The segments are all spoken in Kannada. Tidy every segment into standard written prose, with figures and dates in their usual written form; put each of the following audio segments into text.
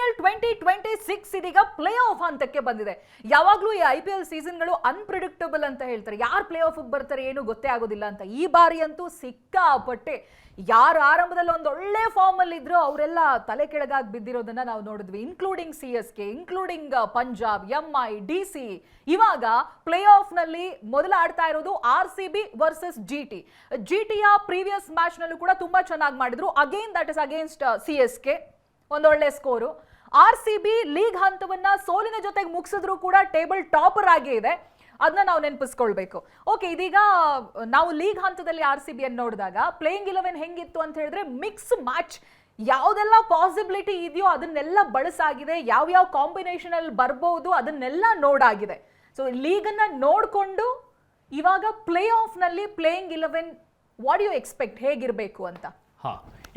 IPL 2026 ಇದೀಗ ಪ್ಲೇ ಆಫ್ ಹಂತಕ್ಕೆ ಬಂದಿದೆ. ಯಾವಾಗ್ಲೂ ಈ IPL ಸೀಸನ್ಗಳು ಅನ್ಪ್ರಿಡಿಕ್ಟಬಲ್ ಅಂತ ಹೇಳ್ತಾರೆ. ಯಾರು ಪ್ಲೇ ಆಫ್ ಬರ್ತಾರೆ ಏನು ಗೊತ್ತೇ ಆಗೋದಿಲ್ಲ ಅಂತ. ಈ ಬಾರಿ ಅಂತೂ ಸಿಕ್ಕಾಪಟ್ಟೆ ಯಾರು ಆರಂಭದಲ್ಲಿ ಒಂದು ಒಳ್ಳೆ ಫಾರ್ಮ್ ಅಲ್ಲಿ ಇದ್ರು ಅವರೆಲ್ಲ ತಲೆ ಕೆಳಗಾಗಿ ಬಿದ್ದಿರೋದನ್ನ ನಾವು ನೋಡಿದ್ವಿ. Including CSK, including Punjab, MI, DC. ಇವಾಗ ಪ್ಲೇ ಆಫ್ ನಲ್ಲಿ ಮೊದಲ ಆಡ್ತಾ ಇರೋದು RCB ವರ್ಸಸ್ GTಯ ಪ್ರೀವಿಯಸ್ ಮ್ಯಾಚ್ ನಲ್ಲೂ ಕೂಡ ತುಂಬಾ ಚೆನ್ನಾಗಿ ಮಾಡಿದ್ರು. Again that is against CSK. ಒಂದೊಳ್ಳೆ ಸ್ಕೋರು. RCB ಲೀಗ್ ಹಂತವನ್ನ ಸೋಲಿನ ಜೊತೆಗೆ ಮುಗಿಸಿದ್ರು ಕೂಡ ಟೇಬಲ್ ಟಾಪರ್ ಆಗೇ ಇದೆ. ಅದನ್ನ ನಾವು ನೆನಪಿಸ್ಕೊಳ್ಬೇಕು. ಓಕೆ, ಇದೀಗ ನಾವು ಲೀಗ್ ಹಂತದಲ್ಲಿ RCB ಅನ್ನು ನೋಡಿದಾಗ ಪ್ಲೇಯಿಂಗ್ 11 ಹೆಂಗಿತ್ತು ಅಂತ ಹೇಳಿದ್ರೆ ಮಿಕ್ಸ್ ಮ್ಯಾಚ್. ಯಾವುದೆಲ್ಲ ಪಾಸಿಬಿಲಿಟಿ ಇದೆಯೋ ಅದನ್ನೆಲ್ಲ ಬಳಸಾಗಿದೆ. ಯಾವ್ಯಾವ ಕಾಂಬಿನೇಷನ್ ಅಲ್ಲಿ ಬರ್ಬೋದು ಅದನ್ನೆಲ್ಲ ನೋಡಾಗಿದೆ. ಸೊ ಲೀಗ್ ಅನ್ನ ನೋಡ್ಕೊಂಡು ಇವಾಗ ಪ್ಲೇ ಆಫ್ ನಲ್ಲಿ ಪ್ಲೇಯಿಂಗ್ 11 ವಾಟ್ ಯು ಎಕ್ಸ್ಪೆಕ್ಟ್ ಹೇಗಿರಬೇಕು ಅಂತ.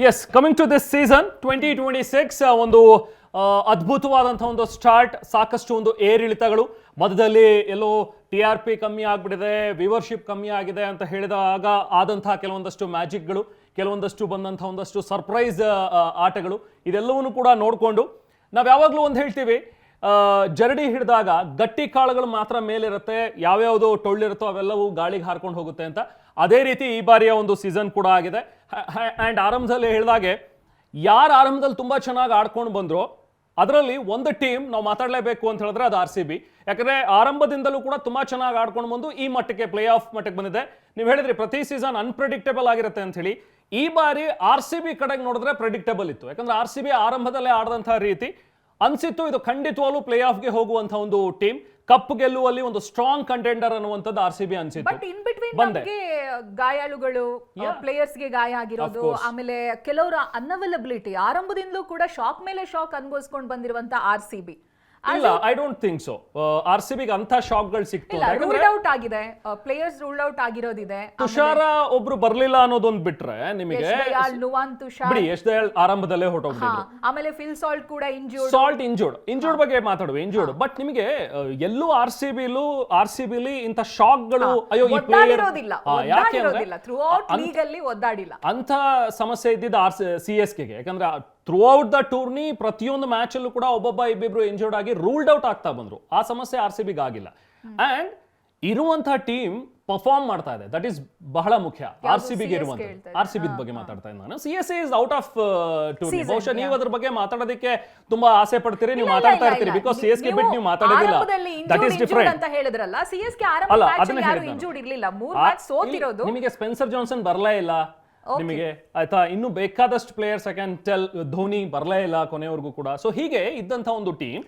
Yes, coming to this season 2026 ಒಂದು ಅದ್ಭುತವಾದಂತಹ ಒಂದು ಸ್ಟಾರ್ಟ್. ಸಾಕಷ್ಟು ಒಂದು ಏರಿಳಿತಗಳು. ಮಧ್ಯದಲ್ಲಿ ಎಲ್ಲೋ TRP ಕಮ್ಮಿ ಆಗ್ಬಿಟ್ಟಿದೆ, ವ್ಯೂವರ್ಶಿಪ್ ಕಮ್ಮಿ ಆಗಿದೆ ಅಂತ ಹೇಳಿದಾಗ ಆದಂತಹ ಕೆಲವೊಂದಷ್ಟು ಮ್ಯಾಜಿಕ್ಗಳು, ಕೆಲವೊಂದಷ್ಟು ಬಂದಂತಹ ಒಂದಷ್ಟು ಸರ್ಪ್ರೈಸ್ ಆಟಗಳು, ಇದೆಲ್ಲವನ್ನೂ ಕೂಡ ನೋಡಿಕೊಂಡು ನಾವು ಯಾವಾಗಲೂ ಒಂದು ಹೇಳ್ತೀವಿ, ಜರಡಿ ಹಿಡಿದಾಗ ಗಟ್ಟಿ ಕಾಳುಗಳು ಮಾತ್ರ ಮೇಲಿರುತ್ತೆ, ಯಾವ್ಯಾವುದು ಟೊಳ್ಳಿರುತ್ತೋ ಅವೆಲ್ಲವೂ ಗಾಳಿಗೆ ಹಾರ್ಕೊಂಡು ಹೋಗುತ್ತೆ ಅಂತ. ಅದೇ ರೀತಿ ಈ ಬಾರಿಯ ಒಂದು ಸೀಸನ್ ಕೂಡ ಆಗಿದೆ. ಆ್ಯಂಡ್ ಆರಂಭದಲ್ಲಿ ಹೇಳಿದಾಗೆ ಯಾರು ಆರಂಭದಲ್ಲಿ ತುಂಬ ಚೆನ್ನಾಗಿ ಆಡ್ಕೊಂಡು ಬಂದ್ರು ಅದರಲ್ಲಿ ಒಂದು ಟೀಮ್ ನಾವು ಮಾತಾಡಲೇಬೇಕು ಅಂತ ಹೇಳಿದ್ರೆ ಅದು RCB. ಯಾಕಂದರೆ ಆರಂಭದಿಂದಲೂ ಕೂಡ ತುಂಬ ಚೆನ್ನಾಗಿ ಆಡ್ಕೊಂಡು ಬಂದು ಈ ಮಟ್ಟಕ್ಕೆ ಪ್ಲೇ ಆಫ್ ಮಟ್ಟಕ್ಕೆ ಬಂದಿದೆ. ನೀವು ಹೇಳಿದ್ರಿ ಪ್ರತಿ ಸೀಸನ್ ಅನ್ಪ್ರೆಡಿಕ್ಟಬಲ್ ಆಗಿರುತ್ತೆ ಅಂತ ಹೇಳಿ. ಈ ಬಾರಿ RCB ಕಡೆಗೆ ನೋಡಿದ್ರೆ ಪ್ರೆಡಿಕ್ಟಬಲ್ ಇತ್ತು. ಯಾಕಂದ್ರೆ RCB ಆರಂಭದಲ್ಲೇ ಆಡದಂತಹ ರೀತಿ ಅನ್ಸಿತ್ತು ಇದು ಖಂಡಿತವಾಗ್ಲೂ ಪ್ಲೇ ಆಫ್ಗೆ ಹೋಗುವಂತ ಒಂದು ಟೀಮ್, ಕಪ್ ಗೆಲ್ಲುವಲ್ಲಿ ಒಂದು ಸ್ಟ್ರಾಂಗ್ ಕಂಟೆಂಡರ್ ಅನ್ನುವಂಥದ್ದು RCB ಅನ್ಸಿತ್ತು. ಬಟ್ ಇನ್ ಬಿಟ್ವೀನ್ ನಮಗೆ ಗಾಯಾಳುಗಳು, ಪ್ಲೇಯರ್ಸ್ ಗೆ ಗಾಯ ಆಗಿರೋದು, ಆಮೇಲೆ ಕೆಲವರ ಅನ್ಅವೈಲಬಿಲಿಟಿ, ಆರಂಭದಿಂದಲೂ ಕೂಡ ಶಾಕ್ ಮೇಲೆ ಶಾಕ್ ಅನುಭವಿಸ್ಕೊಂಡು ಬಂದಿರುವಂತ RCB. ಇಲ್ಲ, ಐ ಡೋಂಟ್ ಥಿಂಕ್ ಸೊ. RCBಗೆ ಅಂತ ಶಾಕ್ಗಳು ಸಿಕ್ತು. ರೂಲ್ಡ್ ಔಟ್ ಆಗಿದೆ, ಪ್ಲೇಯರ್ಸ್ ರೂಲ್ಡ್ ಔಟ್ ಆಗಿರೋದಿದೆ. ತುಷಾರ ಒಬ್ರು ಬರ್ಲಿಲ್ಲ ಅನ್ನೋದೊಂದು ಬಿಟ್ರೆ ನಿಮಗೆ ನುವಾನ್ ತುಷಾರ್ ಬಿಡಿ, ಯಶ್ ದಯಾಳ್ ಆರಂಭದಲ್ಲೇ ಹೊರಟೋಗ್ಬಿಟ್ಟಿದ್ರು. ಆಮೇಲೆ ಫಿಲ್ ಸಾಲ್ಟ್ ಕೂಡ ಇಂಜೂರ್ಡ್ ಬಗ್ಗೆ ಮಾತಾಡುವ. ಇಂಜೂರ್ಡ್ ಬಟ್ ನಿಮಗೆ ಎಲ್ಲೂ RCBಲಿ ಇಂಥ ಶಾಕ್ಗಳು ಅಯ್ಯೋ ಈ ಪ್ಲೇಯರ್ ಯಾಕೆ ಒದ್ದಾಡಿಲ್ಲ ಅಂತ ಸಮಸ್ಯೆ ಇದ್ದಿದ್ದ CSKಗೆ. ಯಾಕಂದ್ರೆ ಥ್ರೂ ಔಟ್ ದ ಟೂರ್ನಿ ಪ್ರತಿಯೊಂದು ಮ್ಯಾಚ್ ಅಲ್ಲೂ ಕೂಡ ಒಬ್ಬೊಬ್ಬ ಇಬ್ಬಿಬ್ರು ಇಂಜರ್ಡ್ ಆಗಿ ರೂಲ್ಡ್ ಔಟ್ ಆಗ್ತಾ ಬಂದ್ರು. ಆ ಸಮಸ್ಯೆ RCBಗೆ ಆಗಿಲ್ಲ. ಅಂಡ್ ಇರುವಂತಹ ಟೀಮ್ ಪರ್ಫಾರ್ಮ್ ಮಾಡ್ತಾ ಇದೆ, ದಟ್ ಈಸ್ ಬಹಳ ಮುಖ್ಯ. RCBಗೆ ಇರುವಂತ RCB ಬಗ್ಗೆ ಮಾತಾಡ್ತಾ ಇದ್ದೀನಿ ನಾನು. CSK is out of tourney. ಬಹುಶಃ ನೀವು ಅದ್ರ ಬಗ್ಗೆ ಮಾತಾಡೋದಕ್ಕೆ ತುಂಬಾ ಆಸೆ ಪಡ್ತೀರಿ, ನೀವು ಮಾತಾಡ್ತಾ ಇರ್ತೀರಿ. ಬಿಕಾಸ್ CSK ಬಿಟ್ಟು ನೀವು ಮಾತಾಡೋದಿಲ್ಲ, ದಟ್ ಈಸ್ ಡಿಫರೆಂಟ್ ಅಂತ ಹೇಳಿದ್ರಲ್ಲ. CSK ಆರಂಭ ಮ್ಯಾಚ್ ಅಲ್ಲಿ ಯಾರು ಇಂಜರ್ಡ್ ಇರಲಿಲ್ಲ, 3 ಮ್ಯಾಚ್ ಸೋತಿರೋದು. ನಿಮಗೆ ಸ್ಪೆನ್ಸರ್ ಜಾನ್ಸನ್ ಬರಲೇ ಇಲ್ಲ ನಿಮಗೆ, ಆಯ್ತಾ. ಇನ್ನು ಬೇಕಾದಷ್ಟು players I can tell, Dhoni ಬರಲೇ ಇಲ್ಲ ಕೊನೆವರೆಗೂ ಕೂಡ. ಸೊ ಹೀಗೆ ಇದ್ದಂತ ಒಂದು ಟೀಮ್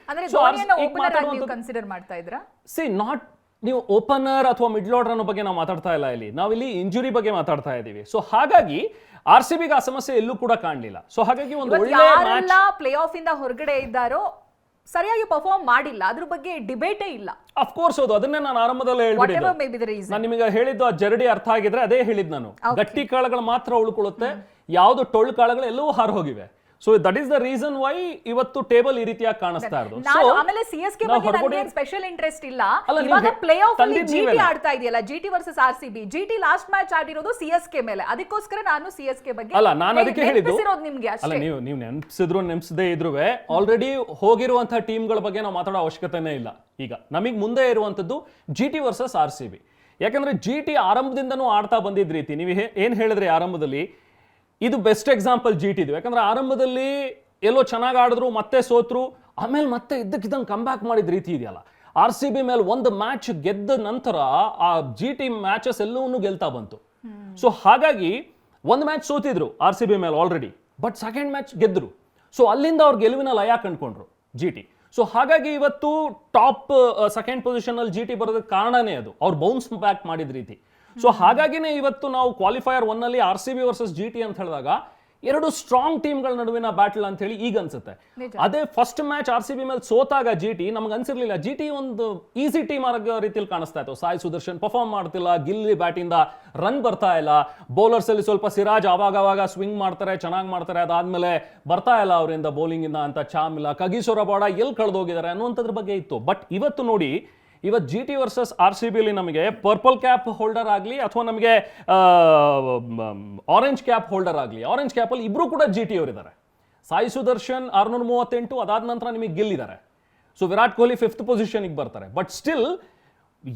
ನಾಟ್ ನೀವು ಓಪನರ್ ಅಥವಾ ಮಿಡ್ಲ್ ಆರ್ಡರ್ ಅನ್ನೋ ಬಗ್ಗೆ ನಾವು ಮಾತಾಡ್ತಾ ಇಲ್ಲ ಇಲ್ಲಿ. ನಾವಿಲ್ಲಿ ಇಂಜುರಿ ಬಗ್ಗೆ ಮಾತಾಡ್ತಾ ಇದೀವಿ. ಸೊ ಹಾಗಾಗಿ RCBಗೆ ಆ ಸಮಸ್ಯೆ ಎಲ್ಲೂ ಕೂಡ ಕಾಣಲಿಲ್ಲ. ಸೊ ಹಾಗಾಗಿ ಒಂದು ಒಳ್ಳೆ ಮ್ಯಾಚ್. ಪ್ಲೇ ಆಫ್ ಇಂದ ಹೊರಗಡೆ ಇದ್ದಾರೋ ಸರಿಯಾಗಿ ಪರ್ಫಾರ್ಮ್ ಮಾಡಿಲ್ಲ, ಅದ್ರ ಬಗ್ಗೆ ಡಿಬೇಟೇ ಇಲ್ಲ. ಅಫ್ ಕೋರ್ಸ್ ಹೌದು, ಅದನ್ನೇ ನಾನು ಆರಂಭದಲ್ಲೇ ಹೇಳ್ಬಿಟ್ಟಿದ್ದೆ. ನಾನು ನಿಮಗೆ ಹೇಳಿದ್ದು ಆ ಜರಡಿ ಅರ್ಥ ಆಗಿದ್ರೆ ಅದೇ ಹೇಳಿದ್ ನಾನು. ಗಟ್ಟಿ ಕಾಳುಗಳು ಮಾತ್ರ ಉಳ್ಕೊಳ್ಳುತ್ತೆ, ಯಾವ್ದು ಟೊಳ್ಳು ಕಾಳುಗಳು ಎಲ್ಲವೂ ಹಾರು ಹೋಗಿವೆ. So that is the reason why ಇವತ್ತು ಟೇಬಲ್ ಈ ರೀತಿಯಾಗಿ ಕಾಣಿಸ್ತಾ ಇರೋದು. ಆಮೇಲೆ CSK ಬಗ್ಗೆ ನನಗೆ ಸ್ಪೆಷಲ್ ಇಂಟ್ರೆಸ್ಟ್ ಇಲ್ಲ. ಇವಾಗ ಪ್ಲೇ ಆಫ್ ಅಲ್ಲಿ GT ಆಡ್ತಾ ಇದೆಯಲ್ಲ, GT versus RCB. GT last match ಆಡಿರೋದು CSK ಮೇಲೆ, ಅದಕ್ಕೋಸ್ಕರ ನಾನು CSK ಬಗ್ಗೆ ಅಲ್ಲ, ನಾನು ಅದಕ್ಕೆ ಹೇಳಿದ್ದು ನಿಮ್ಗೆ ಅಲ್ಲ, ನೀವು ನೆನಪಿಸದೇ ಇದ್ರು ಆಲ್ರೆಡಿ ಹೋಗಿರುವಂತಹ ಟೀಮ್ಗಳ ಬಗ್ಗೆ ನಾವು ಮಾತಾಡೋ ಅವಶ್ಯಕತೆನೇ ಇಲ್ಲ. ಈಗ ನಮಗೆ ಮುಂದೆ ಇರುವಂತದ್ದು GT ವರ್ಸಸ್ RCB. ಯಾಕಂದ್ರೆ GT ಆರಂಭದಿಂದನೂ ಆಡ್ತಾ ಬಂದಿದ್ದ ರೀತಿ ನೀವು ಏನ್ ಹೇಳಿದ್ರಿ ಆರಂಭದಲ್ಲಿ, ಇದು ಬೆಸ್ಟ್ ಎಕ್ಸಾಂಪಲ್ GT ಇದು. ಯಾಕಂದ್ರೆ ಆರಂಭದಲ್ಲಿ ಎಲ್ಲೋ ಚೆನ್ನಾಗಿ ಆಡಿದ್ರು, ಮತ್ತೆ ಸೋತ್ರು, ಆಮೇಲೆ ಮತ್ತೆ ಇದ್ದಕ್ಕಿದ್ದಂಗೆ ಕಮ್ ಬ್ಯಾಕ್ ಮಾಡಿದ ರೀತಿ ಇದೆಯಲ್ಲ. RCB ಮೇಲೆ ಒಂದು ಮ್ಯಾಚ್ ಗೆದ್ದ ನಂತರ ಆ GT ಮ್ಯಾಚಸ್ ಎಲ್ಲವನ್ನೂ ಗೆಲ್ತಾ ಬಂತು. ಸೊ ಹಾಗಾಗಿ ಒಂದು ಮ್ಯಾಚ್ ಸೋತಿದ್ರು RCB ಮೇಲೆ ಆಲ್ರೆಡಿ, ಬಟ್ ಸೆಕೆಂಡ್ ಮ್ಯಾಚ್ ಗೆದ್ರು. ಸೊ ಅಲ್ಲಿಂದ ಅವ್ರು ಗೆಲುವಿನ ಲಯ ಕಂಡ್ಕೊಂಡ್ರು GT. ಸೊ ಹಾಗಾಗಿ ಇವತ್ತು ಟಾಪ್ ಸೆಕೆಂಡ್ ಪೊಸಿಷನ್ ಅಲ್ಲಿ GT ಬರೋದಕ್ಕೆ ಕಾರಣನೇ ಅದು, ಅವ್ರು ಬೌನ್ಸ್ ಬ್ಯಾಕ್ ಮಾಡಿದ ರೀತಿ. ಸೊ ಹಾಗಾಗಿನೇ ಇವತ್ತು ನಾವು ಕ್ವಾಲಿಫೈಯರ್ 1 ಅಲ್ಲಿ RCB ವರ್ಸಸ್ GT ಅಂತ ಹೇಳಿದಾಗ ಎರಡು ಸ್ಟ್ರಾಂಗ್ ಟೀಮ್ಗಳ ನಡುವಿನ ಬ್ಯಾಟಲ್ ಅಂತ ಹೇಳಿ ಈಗ ಅನ್ಸುತ್ತೆ. ಅದೇ ಫಸ್ಟ್ ಮ್ಯಾಚ್ RCB ಮೇಲೆ ಸೋತಾಗ GT ನಮ್ಗೆ ಅನ್ಸಿರ್ಲಿಲ್ಲ. GT ಒಂದು ಈಸಿ ಟೀಮ್ ಆಗೋ ರೀತಿಯಲ್ಲಿ ಕಾಣಿಸ್ತಾ ಇತ್ತು. ಸಾಯಿ ಸುದರ್ಶನ್ ಪರ್ಫಾರ್ಮ್ ಮಾಡ್ತಿಲ್ಲ, ಗಿಲ್ಲಿ ಬ್ಯಾಟಿಂದ ರನ್ ಬರ್ತಾ ಇಲ್ಲ, ಬೌಲರ್ಸ್ ಅಲ್ಲಿ ಸ್ವಲ್ಪ ಸಿರಾಜ್ ಆವಾಗ ಸ್ವಿಂಗ್ ಮಾಡ್ತಾರೆ, ಚೆನ್ನಾಗಿ ಮಾಡ್ತಾರೆ, ಅದಾದ್ಮೇಲೆ ಬರ್ತಾ ಇಲ್ಲ ಅವರಿಂದ ಬೌಲಿಂಗ್ ಇಂದ ಅಂತ ಚಾಮ್ ಇಲ್ಲ, ಕಗಿಸೋರ ಬಾಡ ಎಲ್ಲಿ ಕಳೆದೋಗಿದ್ದಾರೆ ಅನ್ನುವಂಥದ್ರ ಬಗ್ಗೆ ಇತ್ತು. ಬಟ್ ಇವತ್ತು ನೋಡಿ, ಇವತ್ತು GT ವರ್ಸಸ್ RCB ಅಲ್ಲಿ ನಮಗೆ ಪರ್ಪಲ್ ಕ್ಯಾಪ್ ಹೋಲ್ಡರ್ ಆಗಲಿ ಅಥವಾ ನಮಗೆ ಆರೆಂಜ್ ಕ್ಯಾಪ್ ಹೋಲ್ಡರ್ ಆಗಲಿ, ಆರೆಂಜ್ ಕ್ಯಾಪ್ ಅಲ್ಲಿ ಇಬ್ರು ಕೂಡ GT ಅವರಿದ್ದಾರೆ. ಸಾಯಿ ಸುದರ್ಶನ್ 638, ಅದಾದ ನಂತರ ನಿಮಗೆ ಗಿಲ್ ಇದ್ದಾರೆ. ಸೊ ವಿರಾಟ್ ಕೊಹ್ಲಿ 5th ಪೊಸಿಷನ್ಗೆ ಬರ್ತಾರೆ. ಬಟ್ ಸ್ಟಿಲ್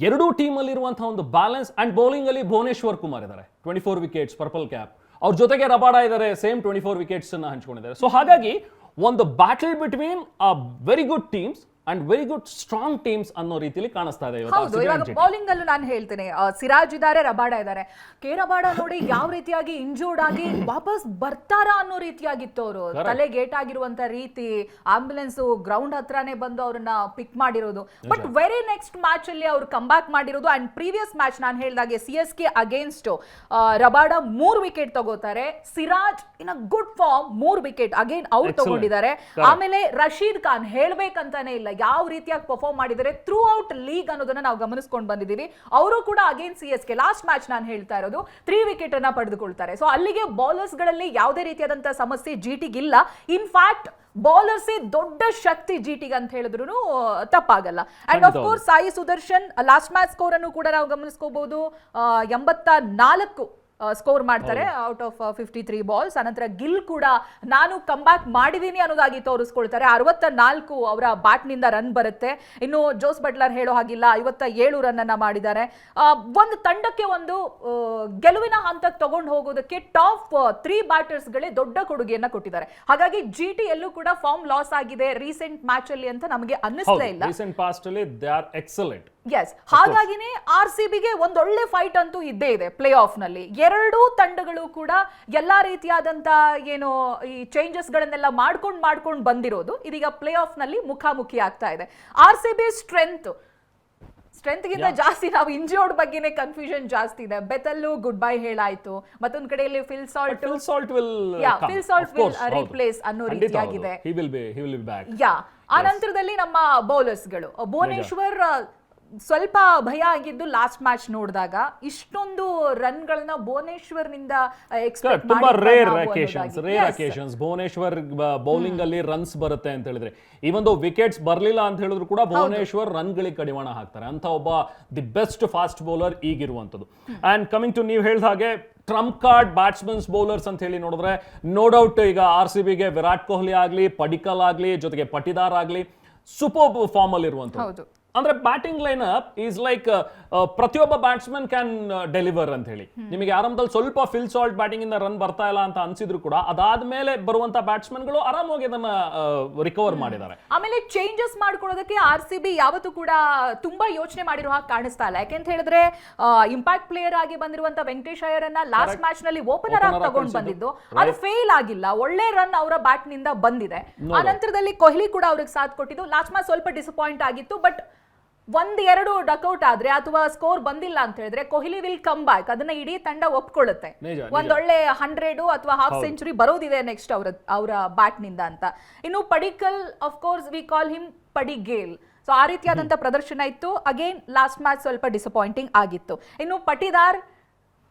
ಎರಡೂ ಟೀಮಲ್ಲಿ ಇರುವಂತಹ ಒಂದು ಬ್ಯಾಲೆನ್ಸ್ ಅಂಡ್ ಬೌಲಿಂಗ್ ಅಲ್ಲಿ ಭುವನೇಶ್ವರ್ ಕುಮಾರ್ ಇದ್ದಾರೆ, 24 ವಿಕೆಟ್ಸ್, ಪರ್ಪಲ್ ಕ್ಯಾಪ್. ಅವ್ರ ಜೊತೆಗೆ ರಬಾಡಾ ಇದ್ದಾರೆ, ಸೇಮ್ 24 ವಿಕೆಟ್ಸ್ ಅನ್ನ ಹಂಚ್ಕೊಂಡಿದ್ದಾರೆ. ಸೊ ಹಾಗಾಗಿ ಒಂದು battle between very good teams and very good strong teams ಅನ್ನೋ ರೀತಿಯಲ್ಲಿ ಕಾಣಿಸ್ತಾ ಇದೆ ಇವತ್ತು ಹೌದು. ಇವಾಗ ಬೌಲಿಂಗ್ ಅಲ್ಲೂ ನಾನು ಹೇಳ್ತೇನೆ, ಸಿರಾಜ್ ಇದ್ದಾರೆ, ರಬಾಡಾ ಇದ್ದಾರೆ. ಕೆ ರಬಾಡಾ ನೋಡಿ ಯಾವ ರೀತಿಯಾಗಿ ಇಂಜೂರ್ಡ್ ಆಗಿ ವಾಪಸ್ ಬರ್ತಾರಾ ಅನ್ನೋ ರೀತಿಯಾಗಿತ್ತು. ಅವರು ತಲೆ ಗೇಟ್ ಆಗಿರುವಂತ ರೀತಿ, ಆಂಬ್ಯುಲೆನ್ಸ್ ಗ್ರೌಂಡ್ ಹತ್ರನೇ ಬಂದು ಅವ್ರನ್ನ ಪಿಕ್ ಮಾಡಿರೋದು. ಬಟ್ ವೆರಿ ನೆಕ್ಸ್ಟ್ ಮ್ಯಾಚ್ ಅಲ್ಲಿ ಅವ್ರು ಕಮ್ ಬ್ಯಾಕ್ ಮಾಡಿರೋದು. ಅಂಡ್ ಪ್ರೀವಿಯಸ್ ಮ್ಯಾಚ್ ನಾನು ಹೇಳಿದಾಗೆ CSK ಅಗೇನ್ಸ್ಟ್ ರಬಾಡಾ 3 ವಿಕೆಟ್ ತಗೋತಾರೆ. Siraj in a good form 3 wicket again out ತಗೊಂಡಿದ್ದಾರೆ. ಆಮೇಲೆ ರಶೀದ್ ಖಾನ್ ಹೇಳ್ಬೇಕಂತಾನೆ ಇಲ್ಲ, ಯಾವ ರೀತಿಯಾಗಿ ಪರ್ಫಾರ್ಮ್ ಮಾಡಿದರೆ ಥ್ರೂ ಔಟ್ ಲೀಗ್ ಅನ್ನೋದನ್ನ ನಾವು ಗಮನಿಸ್ಕೊಂಡು ಬಂದಿದ್ದೀವಿ. ಅವರು ಕೂಡ ಅಗೇನ್ CSK ಲಾಸ್ಟ್ ಮ್ಯಾಚ್ ನಾನು ಹೇಳ್ತಾ ಇರೋದು 3 ವಿಕೆಟ್ ಅನ್ನ ಪಡೆದುಕೊಳ್ತಾರೆ. ಸೊ ಅಲ್ಲಿಗೆ ಬೌಲರ್ಸ್ ಗಳಲ್ಲಿ ಯಾವುದೇ ರೀತಿಯಾದಂತಹ ಸಮಸ್ಯೆ GTಗೆ ಇಲ್ಲ. ಇನ್ಫ್ಯಾಕ್ಟ್ ಬೌಲರ್ಸ್ ದೊಡ್ಡ ಶಕ್ತಿ GTಗೆ ಅಂತ ಹೇಳಿದ್ರು ತಪ್ಪಾಗಲ್ಲ. And of course Sai Sudarshan last match score ಅನ್ನು ಕೂಡ ನಾವು ಗಮನಿಸ್ಕೋಬಹುದು. 84 ಸ್ಕೋರ್ ಮಾಡ್ತಾರೆ ಔಟ್ ಆಫ್ 53 ಬಾಲ್ಸ್. ಅನಂತರ ಗಿಲ್ ಕೂಡ ನಾನು ಕಮ್ ಬ್ಯಾಕ್ ಮಾಡಿದೀನಿ ಅನ್ನೋದಾಗಿ ತೋರಿಸ್ಕೊಳ್ತಾರೆ. 64 ಅವರ ಬ್ಯಾಟ್ ನಿಂದ ರನ್ ಬರುತ್ತೆ. ಇನ್ನು ಜೋಸ್ ಬಟ್ಲರ್ ಹೇಳೋ ಹಾಗಿಲ್ಲ, 57 ರನ್ ಅನ್ನ ಮಾಡಿದ್ದಾರೆ. ಒಂದು ತಂಡಕ್ಕೆ ಒಂದು ಗೆಲುವಿನ ಹಂತಕ್ಕೆ ತಗೊಂಡು ಹೋಗೋದಕ್ಕೆ ಟಾಪ್ 3 ಬ್ಯಾಟರ್ಸ್ ಗಳೇ ದೊಡ್ಡ ಕೊಡುಗೆಯನ್ನ ಕೊಟ್ಟಿದ್ದಾರೆ. ಹಾಗಾಗಿ GT ಎಲ್ಲೂ ಕೂಡ ಫಾರ್ಮ್ ಲಾಸ್ ಆಗಿದೆ ರೀಸೆಂಟ್ ಮ್ಯಾಚ್ ಅಲ್ಲಿ ಅಂತ ನಮಗೆ ಅನ್ನಿಸ್ಲೇ ಇಲ್ಲ. ರೀಸೆಂಟ್ ಪಾಸ್ಟ್ ಅಲ್ಲಿ ದೇ ಆರ್ ಎಕ್ಸಲೆಂಟ್. ಎಸ್, ಹಾಗಾಗಿನೇ RCBಗೆ ಒಂದೊಳ್ಳೆ ಫೈಟ್ ಅಂತೂ ಇದ್ದೇ ಇದೆ ಪ್ಲೇ ಆಫ್ ನಲ್ಲಿ. ಎರಡೂ ತಂಡಗಳು ಕೂಡ ಎಲ್ಲಾ ರೀತಿಯಾದಂತ ಏನು ಈ ಚೇಂಜಸ್ ಗಳನ್ನೆಲ್ಲ ಮಾಡ್ಕೊಂಡು ಬಂದಿರೋದು ಇದೀಗ ಪ್ಲೇ ಆಫ್ ನಲ್ಲಿ ಮುಖಾಮುಖಿ ಆಗ್ತಾ ಇದೆ. RCB ಸ್ಟ್ರೆಂತ್ ಗಿಂತ ಜಾಸ್ತಿ ನಾವು ಇಂಜೋರ್ಡ್ ಬಗ್ಗೆನೇ ಕನ್ಫ್ಯೂಷನ್ ಜಾಸ್ತಿ ಇದೆ. ಬೆತಲ್ಲು ಗುಡ್ ಬೈ ಹೇಳಾಯ್ತು, ಮತ್ತೊಂದು ಕಡೆಯಲ್ಲಿ ಫಿಲ್ ಸಾಲ್ಟ್ ವಿಲ್ ರಿಪ್ಲೇಸ್ ಅನ್ನೋ ರೀತಿಯಾಗಿದೆ. ಆ ನಂತರದಲ್ಲಿ ನಮ್ಮ ಬೌಲರ್ಸ್ಗಳು ಭುವನೇಶ್ವರ್ ಸ್ವಲ್ಪ ಭಯ ಆಗಿದ್ದು ಲಾಸ್ಟ್ ಮ್ಯಾಚ್ ನೋಡಿದಾಗ. ಇಷ್ಟೊಂದು ರನ್ಗಳನ್ನ ಭುವನೇಶ್ವರ್ನಿಂದ ಎಕ್ಸ್ಪೆಕ್ಟ್ ತುಂಬಾ ರೇರ್ ಅಕೇಶನ್ಸ್ ಭುವನೇಶ್ವರ್ ಬೌಲಿಂಗ್ ಅಲ್ಲಿ ರನ್ಸ್ ಬರುತ್ತೆ ಅಂತ ಹೇಳಿದ್ರೆ, ಇವನ್ ದೋ ವಿಕೆಟ್ಸ್ ಬರ್ಲಿಲ್ಲ ಅಂತ ಹೇಳಿದ್ರು ಕೂಡ ಭುವನೇಶ್ವರ್ ರನ್ಗಳಿಗೆ ಕಡಿವಾಣ ಹಾಕ್ತಾರೆ ಅಂತ ಒಬ್ಬ ದಿ ಬೆಸ್ಟ್ ಫಾಸ್ಟ್ ಬೌಲರ್ ಈಗಿರುವಂತದ್ದು. ಅಂಡ್ ಕಮಿಂಗ್ ಟು ನೀವು ಹೇಳಿದ ಹಾಗೆ ಟ್ರಂಪ್ ಕಾರ್ಡ್ ಬ್ಯಾಟ್ಸ್ಮನ್ಸ್ ಬೌಲರ್ಸ್ ಅಂತ ಹೇಳಿ ನೋಡಿದ್ರೆ ನೋ ಡೌಟ್ ಈಗ RCBಗೆ ವಿರಾಟ್ ಕೊಹ್ಲಿ ಆಗ್ಲಿ, ಪಡಿಕಲ್ ಆಗ್ಲಿ, ಜೊತೆಗೆ ಪಟಿದಾರ್ ಆಗ್ಲಿ ಸೂಪರ್ ಫಾರ್ಮ್ ಅಲ್ಲಿ ಇರುವಂತದ್ದು. ಅಂದ್ರೆ batting line up is like ಪ್ರತಿಯೊಬ್ಬ ಬ್ಯಾಟ್ಸ್ಮನ್ ಕ್ಯಾನ್ ಡೆಲಿವರ್ ಅಂತ ಹೇಳಿ. ನಿಮಗೆ ಆರಂಭದಲ್ಲಿ ಸ್ವಲ್ಪ ಫಿಲ್ ಸಾಲ್ಟ್ ಬ್ಯಾಟಿಂಗ್ ಇಂದ ರನ್ ಬರ್ತಾ ಇಲ್ಲ ಅಂತ ಅನ್ಸಿದ್ರು ಕೂಡ ಅದಾದ್ಮೇಲೆ ಬರುವಂತ ಬ್ಯಾಟ್ಸ್ಮನ್ ಗಳು ಆರಾಮಾಗಿ ಅದನ್ನ ರಿಕವರ್ ಮಾಡಿದ್ದಾರೆ. ಆಮೇಲೆ ಚೇಂಜಸ್ ಮಾಡ್ಕೊಳ್ಳೋದಕ್ಕೆ RCB ಯಾವತ್ತೂ ಕೂಡ ತುಂಬಾ ಯೋಚನೆ ಮಾಡಿರೋ ಹಾಗೆ ಕಾಣಿಸ್ತಾ ಇಲ್ಲ. ಯಾಕೆಂತ ಹೇಳಿದ್ರೆ ಇಂಪ್ಯಾಕ್ಟ್ ಪ್ಲೇಯರ್ ಆಗಿ ಬಂದಿರುವಂತ ವೆಂಕಟೇಶ್ ಅಯ್ಯರನ್ನ ಲಾಸ್ಟ್ ಮ್ಯಾಚ್ ನಲ್ಲಿ ಓಪನರ್ ಆಗಿ ತಗೊಂಡು ಬಂದಿದ್ದು, ಅದು ಫೇಲ್ ಆಗಿಲ್ಲ. ಒಳ್ಳೆ ರನ್ ಅವರ ಬ್ಯಾಟ್ ನಿಂದ ಬಂದಿದೆ. ಆ ನಂತರದಲ್ಲಿ ಕೊಹ್ಲಿ ಕೂಡ ಅವ್ರಿಗೆ ಸಾಥ್ ಕೊಟ್ಟಿದ್ದು. ಲಾಸ್ಟ್ ಮ್ಯಾಚ್ ಸ್ವಲ್ಪ ಡಿಸಪಾಯಿಂಟ್ ಆಗಿತ್ತು. ಬಟ್ 1-2 ಡಕ್ಔಟ್ ಆದ್ರೆ ಅಥವಾ ಸ್ಕೋರ್ ಬಂದಿಲ್ಲ ಅಂತ ಹೇಳಿದ್ರೆ ಕೊಹ್ಲಿ ವಿಲ್ ಕಮ್ ಬ್ಯಾಕ್. ಅದನ್ನ ಇಡೀ ತಂಡ ಒಪ್ಕೊಳ್ಳುತ್ತೆ. ಒಂದೊಳ್ಳೆ 100 ಅಥವಾ ಹಾಫ್ ಸೆಂಚುರಿ ಬರೋದಿದೆ ನೆಕ್ಸ್ಟ್ ಅವರ ಬ್ಯಾಟ್ ನಿಂದ ಅಂತ. ಇನ್ನು Padikkal of course we call him Padigale. So ಆ ರೀತಿಯಾದಂತ ಪ್ರದರ್ಶನ ಇತ್ತು. ಅಗೇನ್ ಲಾಸ್ಟ್ ಮ್ಯಾಚ್ ಸ್ವಲ್ಪ ಡಿಸಪಾಯಿಂಟಿಂಗ್ ಆಗಿತ್ತು. ಇನ್ನು ಪಟಿದಾರ್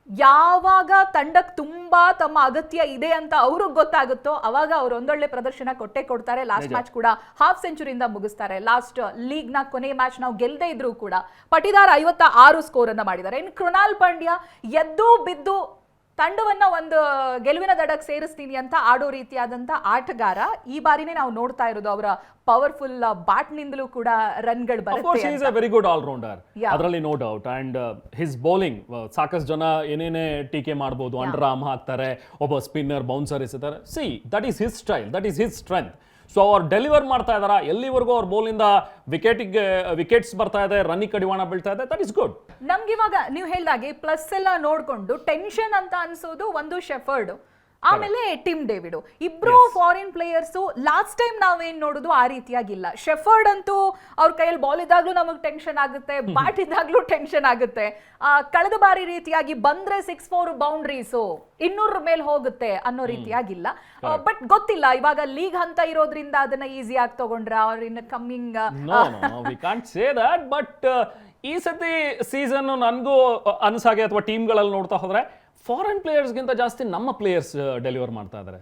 ಯಾವಾಗ ತಂಡಕ್ಕೆ ತುಂಬಾ ತಮ್ಮ ಅಗತ್ಯ ಇದೆ ಅಂತ ಅವ್ರಿಗೆ ಗೊತ್ತಾಗುತ್ತೋ ಅವಾಗ ಅವ್ರು ಒಂದೊಳ್ಳೆ ಪ್ರದರ್ಶನ ಕೊಡ್ತಾರೆ. ಲಾಸ್ಟ್ ಮ್ಯಾಚ್ ಕೂಡ ಹಾಫ್ ಸೆಂಚುರಿಯಿಂದ ಮುಗಿಸ್ತಾರೆ. ಲಾಸ್ಟ್ ಲೀಗ್ ನ ಕೊನೆ ಮ್ಯಾಚ್ ನಾವು ಗೆಲ್ಲದೆ ಇದ್ರು ಕೂಡ ಪಟಿದಾರ್ 56 ಸ್ಕೋರ್ ಅನ್ನ ಮಾಡಿದ್ದಾರೆ. ಇನ್ನು ಕೃಣಾಲ್ ಪಾಂಡ್ಯ ಎದ್ದು ಬಿದ್ದು ತಂಡವನ್ನ ಒಂದು ಗೆಲುವಿನ ದಡಕ್ಕೆ ಸೇರಿಸ್ತೀನಿ ಅಂತ ಆಡೋ ರೀತಿಯಾದಂತ ಆಟಗಾರ. ಈ ಬಾರಿನೇ ನಾವು ನೋಡ್ತಾ ಇರೋದು ಅವರ ಪವರ್ಫುಲ್ ಬ್ಯಾಟ್ ನಿಂದಲೂ ಕೂಡ ರನ್ಗಳು ಬರುತ್ತೆ. ವೆರಿ ಗುಡ್ ಆಲ್ ರೌಂಡರ್, ಅದರಲ್ಲಿ no doubt. And his bowling ಸಾಕಷ್ಟು ಜನ ಏನೇನೇ ಟೀಕೆ ಮಾಡಬಹುದು, ಅಂಡರ್ ಆರ್ಮ್ ಹಾಕ್ತಾರೆ, ಒಬ್ಬ ಸ್ಪಿನ್ನರ್ ಬೌನ್ಸರ್ ಎಸೆತಾರೆ. See that is his style, that is his strength. So ಅವ್ರು ಡೆಲಿವರ್ ಮಾಡ್ತಾ ಇದಾರ, ಎಲ್ಲಿವರೆಗೂ ಅವ್ರ ಬೌಲಿಂದ ವಿಕೆಟ್ಸ್ ಬರ್ತಾ ಇದೆ, ರನ್ನಿಗೆ ಕಡಿವಾಣ ಬೀಳ್ತಾ ಇದೆ, ದಟ್ ಇಸ್ ಗುಡ್. ನಮ್ಗೆ ಇವಾಗ ನೀವು ಹೇಳ್ದಾಗೆ ಪ್ಲಸ್ ಎಲ್ಲ ನೋಡ್ಕೊಂಡು ಟೆನ್ಷನ್ ಅಂತ ಅನ್ಸೋದು ಒಂದು ಶೆಫರ್ಡ್, ಆಮೇಲೆ ಟಿಮ್ ಡೇವಿಡ್. ಇಬ್ರು ಫಾರಿನ್ ಪ್ಲೇಯರ್ಸ್. ಲಾಸ್ಟ್ ಟೈಮ್ ನಾವೇನ್ ನೋಡುದು ಆ ರೀತಿಯಾಗಿಲ್ಲ. ಶೆಫರ್ಡ್ ಅಂತೂ ಅವ್ರ ಕೈಯಲ್ಲಿ ಬಾಲ್ ಇದ್ದಾಗ್ಲೂ ನಮಗ್ ಟೆನ್ಷನ್ ಆಗುತ್ತೆ, ಬ್ಯಾಟ್ ಇದ್ದಾಗ್ಲೂ ಟೆನ್ಷನ್ ಆಗುತ್ತೆ. ಕಳೆದ ಬಾರಿ ರೀತಿಯಾಗಿ ಬಂದ್ರೆ 6-4 ಬೌಂಡ್ರೀಸ್ 200 ಮೇಲೆ ಹೋಗುತ್ತೆ ಅನ್ನೋ ರೀತಿಯಾಗಿಲ್ಲ. ಬಟ್ ಗೊತ್ತಿಲ್ಲ, ಇವಾಗ ಲೀಗ್ ಹಂತ ಇರೋದ್ರಿಂದ ಅದನ್ನ ಈಸಿ ಆಗಿ ತಗೊಂಡ್ರ ಅವ್ರ incoming. We can't say that. But ಈ ಸತಿ ಸೀಸನ್ ನನಗೂ ಅನ್ಸಾಗೆ ಅಥವಾ ಟೀಮ್ಗಳಲ್ಲಿ ನೋಡ್ತಾ ಹೋದ್ರೆ ಫಾರಿನ್ ಪ್ಲೇಯರ್ಸ್ ಗಿಂತ ಜಾಸ್ತಿ ನಮ್ಮ ಪ್ಲೇಯರ್ಸ್ ಡೆಲಿವರ್ ಮಾಡ್ತಾ ಇದ್ದಾರೆ.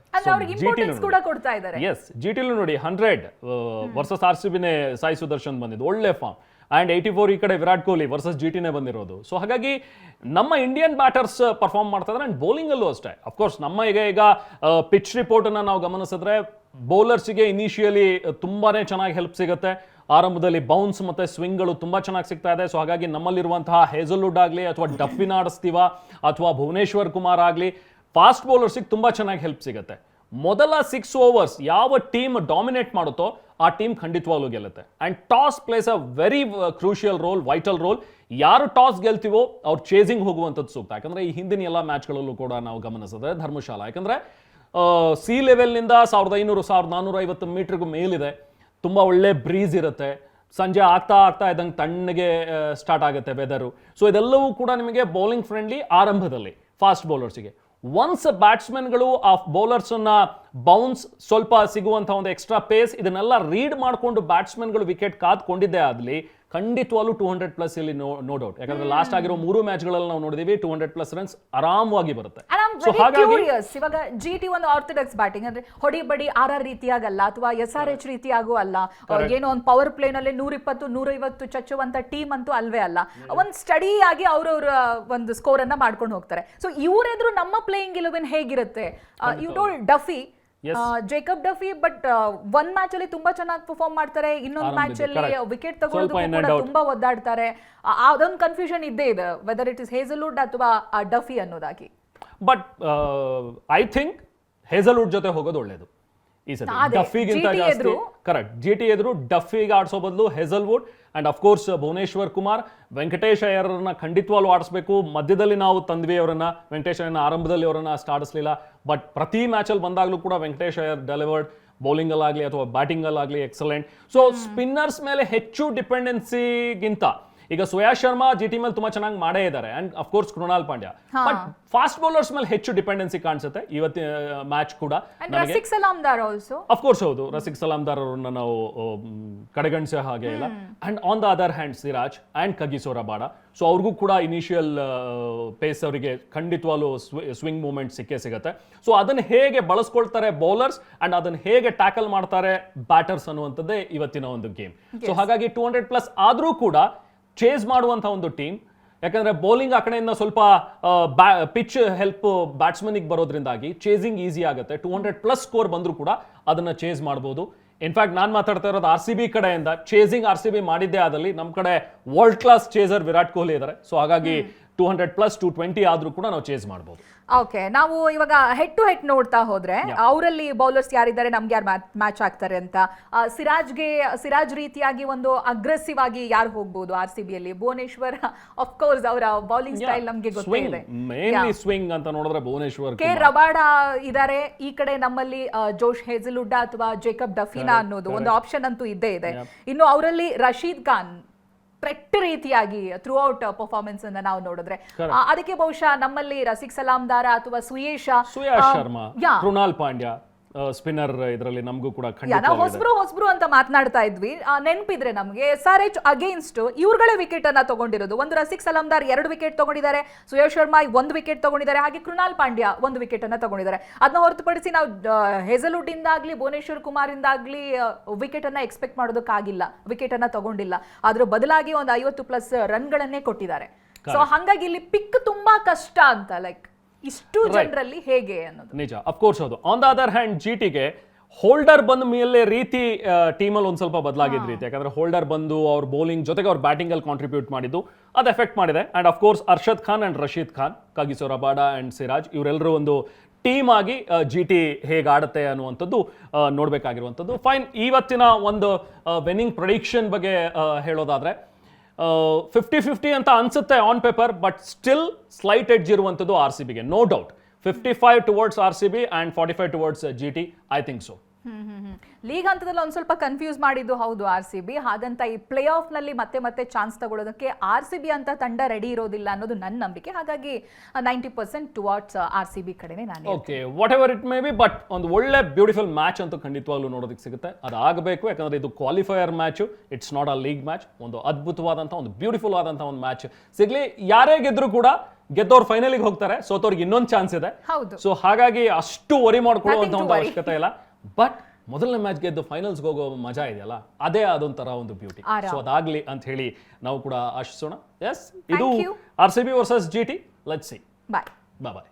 ಎಸ್, GTಲೂ ನೋಡಿ 100 ವರ್ಸಸ್ RCBನೇ ಸಾಯಿ ಸುದರ್ಶನ್ ಬಂದಿದ್ದು, ಒಳ್ಳೆ ಫಾರ್ಮ್. ಆ್ಯಂಡ್ 84 ಈ ಕಡೆ ವಿರಾಟ್ ಕೊಹ್ಲಿ ವರ್ಸಸ್ ಜಿಟಿನೇ ಬಂದಿರೋದು. ಸೊ ಹಾಗಾಗಿ ನಮ್ಮ ಇಂಡಿಯನ್ ಬ್ಯಾಟರ್ಸ್ ಪರ್ಫಾರ್ಮ್ ಮಾಡ್ತಾ ಇದ್ದಾರೆ. ಆ್ಯಂಡ್ ಬೌಲಿಂಗಲ್ಲೂ ಅಷ್ಟೇ. ಅಫ್ಕೋರ್ಸ್ ನಮ್ಮ ಈಗ ಪಿಚ್ ರಿಪೋರ್ಟನ್ನು ನಾವು ಗಮನಿಸಿದ್ರೆ ಬೌಲರ್ಸ್ಗೆ ಇನಿಷಿಯಲಿ ತುಂಬಾನೇ ಚೆನ್ನಾಗಿ ಹೆಲ್ಪ್ ಸಿಗುತ್ತೆ. ಆರಂಭದಲ್ಲಿ ಬೌನ್ಸ್ ಮತ್ತೆ ಸ್ವಿಂಗ್ಗಳು ತುಂಬಾ ಚೆನ್ನಾಗಿ ಸಿಗ್ತಾ ಇದೆ. ಸೊ ಹಾಗಾಗಿ ನಮ್ಮಲ್ಲಿರುವಂತಹ ಹೇಜಲ್ವುಡ್ ಆಗಲಿ ಅಥವಾ ಡಫಿನ ಆಡಿಸ್ತೀವ ಅಥವಾ ಭುವನೇಶ್ವರ್ ಕುಮಾರ್ ಆಗಲಿ ಫಾಸ್ಟ್ ಬೌಲರ್ಸಿಗೆ ತುಂಬಾ ಚೆನ್ನಾಗಿ ಹೆಲ್ಪ್ ಸಿಗುತ್ತೆ. ಮೊದಲ 6 ಓವರ್ಸ್ ಯಾವ ಟೀಮ್ ಡಾಮಿನೇಟ್ ಮಾಡುತ್ತೋ ಆ ಟೀಮ್ ಖಂಡಿತವಾಗ್ಲೂ ಗೆಲ್ಲುತ್ತೆ. And toss plays a very crucial role, vital role. ಯಾರು ಟಾಸ್ ಗೆಲ್ತೀವೋ ಅವ್ರು ಚೇಸಿಂಗ್ ಹೋಗುವಂಥದ್ದು ಸೂಕ್ತ. ಯಾಕಂದ್ರೆ ಈ ಹಿಂದಿನ ಎಲ್ಲ ಮ್ಯಾಚ್ಗಳಲ್ಲೂ ಕೂಡ ನಾವು ಗಮನಿಸಿದ್ರೆ ಧರ್ಮಶಾಲಾ, ಯಾಕಂದ್ರೆ ಸಿ ಲೆವೆಲ್ನಿಂದ 1500-1450 ಮೀಟರ್ಗೂ ಮೇಲಿದೆ. ತುಂಬ ಒಳ್ಳೆ ಬ್ರೀಸ್ ಇರುತ್ತೆ. ಸಂಜೆ ಆಗ್ತಾ ಇದ್ದಂಗೆ ತಣ್ಣಗೆ ಸ್ಟಾರ್ಟ್ ಆಗುತ್ತೆ ವೆದರು. ಸೊ ಇದೆಲ್ಲವೂ ಕೂಡ ನಿಮಗೆ ಬೌಲಿಂಗ್ ಫ್ರೆಂಡ್ಲಿ ಆರಂಭದಲ್ಲಿ ಫಾಸ್ಟ್ ಬೌಲರ್ಸಿಗೆ. ಒನ್ಸ್ ಬ್ಯಾಟ್ಸ್ಮನ್ಗಳು ಆ ಬೌಲರ್ಸನ್ನ ಬೌನ್ಸ್ ಸ್ವಲ್ಪ ಸಿಗುವಂಥ ಒಂದು ಎಕ್ಸ್ಟ್ರಾ ಪೇಸ್ ಇದನ್ನೆಲ್ಲ ರೀಡ್ ಮಾಡಿಕೊಂಡು ಬ್ಯಾಟ್ಸ್ಮನ್ಗಳು ವಿಕೆಟ್ ಕಾದ್ಕೊಂಡಿದ್ದೇ ಆಗಲಿ ಖಂಡಿತವಾಗ್ಲೂ 200+ ಇಲ್ಲಿ ನೋ ಡೌಟ್. ಯಾಕಂದ್ರೆ ಲಾಸ್ಟ್ ಆಗಿರೋ 3 ಮ್ಯಾಚ್ಗಳಲ್ಲಿ ನಾವು ನೋಡಿದೀವಿ 200+ ರನ್ಸ್ ಆರಾಮವಾಗಿ ಬರುತ್ತೆ. ಸೊ ಹಾಗಾಗಿ ಇವಾಗ ಜಿಟಿ ಒಂದು ಆರ್ಥೋಡಾಕ್ಸ್ ಬ್ಯಾಟಿಂಗ್ ಅಂದ್ರೆ ಹೊಡಿ ಬಡಿ RR ರೀತಿಯಾಗಲ್ಲ ಅಥವಾ SRH ರೀತಿಯಾಗೂ ಅಲ್ಲ. ಏನೋ ಒಂದು ಪವರ್ ಪ್ಲೇ ನಲ್ಲಿ 120-150 ಚಚ್ಚುವಂತ ಟೀಮ್ ಅಂತೂ ಅಲ್ವೇ ಅಲ್ಲ. ಒಂದು ಸ್ಟಡಿ ಆಗಿ ಅವ್ರವ್ರ ಒಂದು ಸ್ಕೋರ್ ಅನ್ನ ಮಾಡ್ಕೊಂಡು ಹೋಗ್ತಾರೆ. ಸೊ ಇವರೆದ್ರು ನಮ್ಮ ಪ್ಲೇಯಿಂಗ್ 11 ಹೇಗಿರುತ್ತೆ? You told Duffy, Jacob Duffy, but ಒಂದ್ ಮ್ಯಾಚ್ ಅಲ್ಲಿ ತುಂಬಾ ಚೆನ್ನಾಗಿ ಪರ್ಫಾರ್ಮ್ ಮಾಡ್ತಾರೆ, ಇನ್ನೊಂದು ಮ್ಯಾಚ್ ಅಲ್ಲಿ ವಿಕೆಟ್ ತಗೊಳ್ಳೋದು ತುಂಬಾ ಒದ್ದಾಡ್ತಾರೆ. ಅದೊಂದು ಕನ್ಫ್ಯೂಷನ್ ಇದ್ದೇ ಇದೆ ವೆದರ್ ಇಟ್ ಇಸ್ ಹೇಜಲ್ವುಡ್ ಅಥವಾ ಡಫಿ ಅನ್ನೋದಾಗಿ. ಬಟ್ ಐ ಥಿಂಕ್ ಹೇಜಲ್ವುಡ್ ಜೊತೆ ಹೋಗೋದು ಒಳ್ಳೇದು ಈ ಸತಿ. ಡಫಿಗಿಂತ ಜಾಸ್ತಿ ಕರೆಕ್ಟ್ ಜಿಟಿ ಎದುರು ಡಫಿಗೆ ಆಡಿಸೋ ಬದಲು ಹೇಜಲ್ವುಡ್ ಅಂಡ್ ಅಫ್ಕೋರ್ಸ್ ಭುವನೇಶ್ವರ್ ಕುಮಾರ್, ವೆಂಕಟೇಶ್ ಅಯ್ಯರ್ನ ಖಂಡಿತವಾಗ್ಲೂ ಆಡಿಸ್ಬೇಕು. ಮಧ್ಯದಲ್ಲಿ ನಾವು ತಂದ್ವಿ ಅವರನ್ನ, ವೆಂಕಟೇಶ್ ಅಯ್ಯರ್ನ ಆರಂಭದಲ್ಲಿ ಅವರನ್ನ ಅಷ್ಟು ಆಡಿಸ್ಲಿಲ್ಲ. ಬಟ್ ಪ್ರತಿ ಮ್ಯಾಚಲ್ಲಿ ಬಂದಾಗಲೂ ಕೂಡ ವೆಂಕಟೇಶ್ ಅಯ್ಯರ್ ಡೆಲಿವರ್ಡ್, ಬೌಲಿಂಗಲ್ಲಾಗಲಿ ಅಥವಾ ಬ್ಯಾಟಿಂಗಲ್ಲಾಗಲಿ ಎಕ್ಸಲೆಂಟ್. ಸೊ ಸ್ಪಿನ್ನರ್ಸ್ ಮೇಲೆ ಹೆಚ್ಚು ಡಿಪೆಂಡೆನ್ಸಿಗಿಂತ ಈಗ ಶ್ರೇಯಸ್ ಶರ್ಮಾ ಜಿಟಿ ಮೇಲೆ ತುಂಬಾ ಚೆನ್ನಾಗಿ ಮಾಡೇ ಇದ್ದಾರೆ and of course Krunal Pandya. But fast bowlers ಮೇಲೆ ಹೆಚ್ಚು ಡಿಪೆಂಡೆನ್ಸಿ ಕಾಣಿಸುತ್ತೆ ಇವತ್ತಿನ ಮ್ಯಾಚ್ ಕೂಡ. ಅಫ್ಕೋರ್ಸ್ ಹೌದು, ರಸಿಕ್ ಸಲಾಮ್ದಾರ್ ಅವರನ್ನ ನಾವು ಕಡೆಗಣಿಸೋ ಹಾಗೆ ಇಲ್ಲ. And on the other hand Siraj and Kagiso Rabada, so ಅವ್ರಿಗೂ ಕೂಡ ಇನಿಷಿಯಲ್ ಪೇಸ್ ಅವರಿಗೆ ಖಂಡಿತವಾಗ್ಲೂ ಸ್ವಿಂಗ್ ಮೂವ್ಮೆಂಟ್ ಸಿಗುತ್ತೆ. ಸೊ ಅದನ್ನ ಹೇಗೆ ಬಳಸ್ಕೊಳ್ತಾರೆ ಬೌಲರ್ಸ್ ಅಂಡ್ ಅದನ್ನ ಹೇಗೆ ಟ್ಯಾಕಲ್ ಮಾಡ್ತಾರೆ ಬ್ಯಾಟರ್ಸ್ ಅನ್ನುವಂಥದ್ದೇ ಇವತ್ತಿನ ಒಂದು ಗೇಮ್. ಸೊ ಹಾಗಾಗಿ 200+ ಆದ್ರೂ ಕೂಡ ಚೇಸ್ ಮಾಡುವಂಥ ಒಂದು ಟೀಮ್. ಯಾಕಂದ್ರೆ ಬೌಲಿಂಗ್ ಆ ಕಡೆಯಿಂದ ಸ್ವಲ್ಪ ಪಿಚ್ ಹೆಲ್ಪ್ ಬ್ಯಾಟ್ಸ್ಮನ್ಗೆ ಬರೋದ್ರಿಂದಾಗಿ ಚೇಸಿಂಗ್ ಈಸಿ ಆಗುತ್ತೆ. 200+ ಸ್ಕೋರ್ ಬಂದರೂ ಕೂಡ ಅದನ್ನ ಚೇಸ್ ಮಾಡ್ಬೋದು. ಇನ್ಫ್ಯಾಕ್ಟ್ ನಾನು ಮಾತಾಡ್ತಾ ಇರೋದು RCB ಕಡೆಯಿಂದ. ಚೇಸಿಂಗ್ RCB ಮಾಡಿದ್ದೇ ಆದಲ್ಲಿ ನಮ್ಮ ಕಡೆ world class chaser Virat Kohli ಇದ್ದಾರೆ. ಸೊ ಹಾಗಾಗಿ 200+ 220 ಆದ್ರೂ ಕೂಡ ನಾವು ಚೇಸ್ ಮಾಡ್ಬೋದು. ಓಕೆ, ನಾವು ಇವಾಗ ಹೆಡ್ ಟು ಹೆಡ್ ನೋಡ್ತಾ ಹೋದ್ರೆ ಅವರಲ್ಲಿ ಬೌಲರ್ಸ್ ಯಾರಿದ್ದಾರೆ, ನಮ್ಗೆ ಯಾರು ಮ್ಯಾಚ್ ಆಗ್ತಾರೆ ಅಂತ. ಸಿರಾಜ್ ರೀತಿಯಾಗಿ ಒಂದು ಅಗ್ರೆಸಿವ್ ಆಗಿ ಯಾರು ಹೋಗ್ಬೋದು RCB ಅಲ್ಲಿ? ಭುವನೇಶ್ವರ್ ಅಫ್ಕೋರ್ಸ್ ಅವರ ಬೌಲಿಂಗ್ ಸ್ಟೈಲ್ ನಮ್ಗೆ ಗೊತ್ತೇ ಇದೆ. ಮೇನ್ಲಿ ಸ್ವಿಂಗ್ ಅಂತ ನೋಡಿದ್ರೆ ಭುವನೇಶ್ವರ್, ಕೆ ರಬಾಡ ಇದಾರೆ. ಈ ಕಡೆ ನಮ್ಮಲ್ಲಿ ಜೋಶ್ ಹೇಜಲ್ವುಡ್ ಅಥವಾ ಜೇಕಬ್ ಡಫಿನಾ ಅನ್ನೋದು ಒಂದು ಆಪ್ಷನ್ ಅಂತೂ ಇದ್ದೇ ಇದೆ. ಇನ್ನು ಅವರಲ್ಲಿ ರಶೀದ್ ಖಾನ್ ಪೆಟ್ ರೀತಿಯಾಗಿ ಥ್ರೂ ಔಟ್ ಪರ್ಫಾರ್ಮೆನ್ಸ್ ಅನ್ನ ನಾವು ನೋಡಿದ್ರೆ ಅದಕ್ಕೆ ಬಹುಶಃ ನಮ್ಮಲ್ಲಿ ರಸಿಕ್ ಸಲಾಮ್ದಾರ ಅಥವಾ ಶ್ರೇಯಸ್ ಶರ್ಮಾ, ಕೃಣಾಲ್ ಪಾಂಡ್ಯ ಸ್ಪಿನ್ನರ್ ಇದರಲ್ಲಿ ನಮಗೂ ಕೂಡ ಹೊಸಬ್ರು ಅಂತ ಮಾತನಾಡ್ತಾ ಇದ್ವಿ. ನೆನಪಿದ್ರೆ ನಮಗೆ SRH ಅಗೇನ್ಸ್ಟ್ ಇವ್ರುಗಳೇ ವಿಕೆಟ್ ಅನ್ನ ತಗೊಂಡಿರೋದು. ಒಂದು ರಸಿಕ್ ಸಲಾಮ್ದಾರ್ 2 ವಿಕೆಟ್ ತಗೊಂಡಿದ್ದಾರೆ, ಶ್ರೇಯಸ್ ಶರ್ಮಾ 1 ವಿಕೆಟ್ ತಗೊಂಡಿದ್ದಾರೆ, ಹಾಗೆ ಕೃಣಾಲ್ ಪಾಂಡ್ಯ 1 ವಿಕೆಟ್ ಅನ್ನ ತಗೊಂಡಿದ್ದಾರೆ. ಅದನ್ನ ಹೊರತುಪಡಿಸಿ ನಾವು ಹೇಜಲ್ವುಡ್ ಇಂದಾಗ್ಲಿ ಭುವನೇಶ್ವರ್ ಕುಮಾರ್ ಇಂದಾಗ್ಲಿ ವಿಕೆಟ್ ಅನ್ನ ಎಕ್ಸ್ಪೆಕ್ಟ್ ಮಾಡೋದಕ್ಕಾಗಿಲ್ಲ, ವಿಕೆಟ್ ಅನ್ನ ತಗೊಂಡಿಲ್ಲ. ಅದ್ರ ಬದಲಾಗಿ ಒಂದು 50+ ರನ್ಗಳನ್ನೇ ಕೊಟ್ಟಿದ್ದಾರೆ. ಸೊ ಹಾಗಾಗಿ ಇಲ್ಲಿ ಪಿಕ್ ತುಂಬಾ ಕಷ್ಟ ಅಂತ, ಲೈಕ್ ಇಷ್ಟು ಜನರಲ್ಲಿ ಹೇಗೆ ಅನ್ನೋದು ನಿಜ. ಅಫ್ಕೋರ್ಸ್ ಹೌದು. ಆನ್ ದ ಅದರ್ ಹ್ಯಾಂಡ್ ಜಿಟಿಗೆ ಹೋಲ್ಡರ್ ಬಂದ ಮೇಲೆ ರೀತಿ ಟೀಮಲ್ಲಿ ಒಂದ್ ಸ್ವಲ್ಪ ಬದಲಾಗಿದ್ದ ರೀತಿ. ಯಾಕಂದ್ರೆ ಹೋಲ್ಡರ್ ಬಂದು ಅವ್ರ ಬೌಲಿಂಗ್ ಜೊತೆಗೆ ಅವ್ರ ಬ್ಯಾಟಿಂಗ್ ಅಲ್ಲಿ ಕಾಂಟ್ರಿಬ್ಯೂಟ್ ಮಾಡಿದ್ದು ಅದು ಎಫೆಕ್ಟ್ ಮಾಡಿದೆ. And of course Arshad Khan and Rashid Khan, Kagiso Rabada and Siraj ಇವರೆಲ್ಲರೂ ಒಂದು ಟೀಮ್ ಆಗಿ ಜಿಟಿ ಹೇಗೆ ಆಡುತ್ತೆ ಅನ್ನುವಂಥದ್ದು ನೋಡ್ಬೇಕಾಗಿರುವಂಥದ್ದು. ಫೈನ್, ಇವತ್ತಿನ ಒಂದು ವಿನ್ನಿಂಗ್ ಪ್ರೊಡಿಕ್ಷನ್ ಬಗ್ಗೆ ಹೇಳೋದಾದ್ರೆ 50-50 ಅಂತ ಅನ್ಸುತ್ತೆ on paper, but still slight edge ಇರುವಂಥದ್ದು RCBಗೆ, no doubt. 55 towards RCB and 45 towards GT, I think so. League ಹಂತದಲ್ಲಿ ಒಂದ್ ಸ್ವಲ್ಪ ಕನ್ಫ್ಯೂಸ್ ಮಾಡಿದ್ದು ಹೌದು RCB. ಹಾಗಂತ ಈ ಪ್ಲೇ ಆಫ್ ನಲ್ಲಿ ಮತ್ತೆ ಚಾನ್ಸ್ ತಗೊಳ್ಳೋದಕ್ಕೆ RCB ಅಂತ ತಂಡ ರೆಡಿ ಇರೋದಿಲ್ಲ ಅನ್ನೋದು ನನ್ನ ನಂಬಿಕೆ. ಹಾಗಾಗಿ 90% ಟುವರ್ಡ್ಸ್ RCB ಕಡೆನೇ ನಾನು. Okay, what ever it may be, but ಒಂದು ಒಳ್ಳೆ ಬ್ಯೂಟಿಫುಲ್ ಮ್ಯಾಚ್ ಅಂತೂ ಖಂಡಿತವಾಗ್ಲೂ ನೋಡೋದಕ್ಕೆ ಸಿಗುತ್ತೆ. ಅದಾಗಬೇಕು, ಯಾಕಂದ್ರೆ ಇದು qualifier match, it's not a league match. ಒಂದು ಅದ್ಭುತವಾದಂಥ ಒಂದು ಬ್ಯೂಟಿಫುಲ್ ಆದಂಥ ಒಂದು ಮ್ಯಾಚ್ ಸಿಗ್ಲಿ. ಯಾರೇ ಗೆದ್ರು ಕೂಡ ಗೆದ್ದವ್ರು ಫೈನಲಿಗೆ ಹೋಗ್ತಾರೆ, ಸೋತವ್ರಿಗೆ ಇನ್ನೊಂದು ಚಾನ್ಸ್ ಇದೆ. ಸೊ ಹಾಗಾಗಿ ಅಷ್ಟು ವರಿ ಮಾಡ್ಕೊಳ್ಳುವಂಥ ಒಂದು ಅವಶ್ಯಕತೆ ಇಲ್ಲ. ಬಟ್ ಮೊದಲನೇ ಮ್ಯಾಚ್ ಗೆದ್ದು ಫೈನಲ್ಸ್ಗೆ ಹೋಗೋ ಮಜಾ ಇದೆಯಲ್ಲ, ಅದೇ ಅದೊಂಥರ ಒಂದು ಬ್ಯೂಟಿ. ಆರಾಮ್. ಸೊ ಅದಾಗ್ಲಿ ಅಂತ ಹೇಳಿ ನಾವು ಕೂಡ ಆಶಿಸೋಣ. ಎಸ್, ಇದು Thank you. RCB versus GT. Let's see. Bye. Bye.